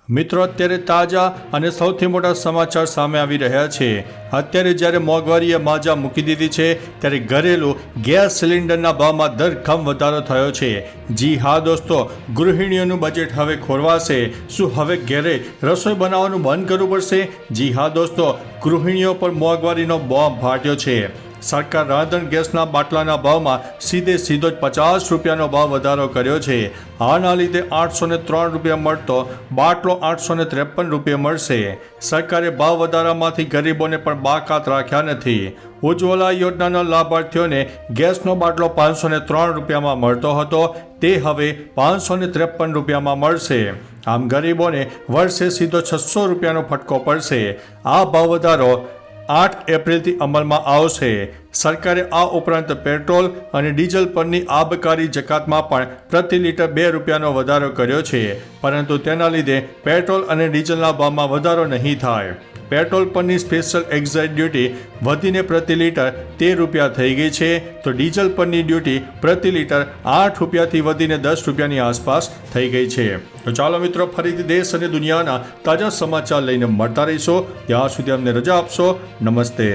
મિત્રો, અત્યારે તાજા અને સૌથી મોટા સમાચાર સામે આવી રહ્યા છે। અત્યારે જ્યારે મોંઘવારીએ માજા મૂકી દીધી છે ત્યારે ઘરેલું ગેસ સિલિન્ડરના ભાવમાં ધરખમ વધારો થયો છે। જી હા દોસ્તો, ગૃહિણીઓનું બજેટ હવે ખોરવાશે। શું હવે ઘરે રસોઈ બનાવવાનું બંધ કરવું પડશે? જી હા દોસ્તો, ગૃહિણીઓ પર મોંઘવારીનો બોમ્બ ફાટ્યો છે। સરકાર રાંધણ ગેસના બાટલાના ભાવમાં સીધો જ 50 રૂપિયાનો ભાવ વધારો કર્યો છે। આના લીધે 803 રૂપિયા મળતો બાટલો 853 રૂપિયા મળશે। સરકારે ભાવ વધારામાંથી ગરીબોને પણ બાકાત રાખ્યા નથી। ઉજ્જવલા યોજનાના લાભાર્થીઓને ગેસનો બાટલો 503 રૂપિયામાં મળતો હતો, તે હવે 553 રૂપિયામાં મળશે। આમ ગરીબોને વર્ષે સીધો 600 રૂપિયાનો ફટકો પડશે। આ ભાવ વધારો 8 એપ્રિલથી અમલમાં આવશે। સરકારે આ ઉપરાંત પેટ્રોલ અને ડીઝલ પરની આબકારી જકાતમાં પણ પ્રતિ લીટર 2 રૂપિયાનો વધારો કર્યો છે, પરંતુ તેના લીધે પેટ્રોલ અને ડીઝલના ભાવમાં વધારો નહીં થાય। પેટ્રોલ પરની સ્પેશિયલ એક્સાઇઝ ડ્યુટી વધીને પ્રતિ લીટર 13 રૂપિયા થઈ ગઈ છે, તો ડીઝલ પરની ડ્યુટી પ્રતિ લીટર 8 રૂપિયાથી વધીને 10 રૂપિયાની આસપાસ થઈ ગઈ છે। તો ચાલો મિત્રો, ફરીથી દેશ અને દુનિયાના તાજા સમાચાર લઈને મળતા રહીશો। ત્યાં સુધી અમને રજા આપશો। નમસ્તે।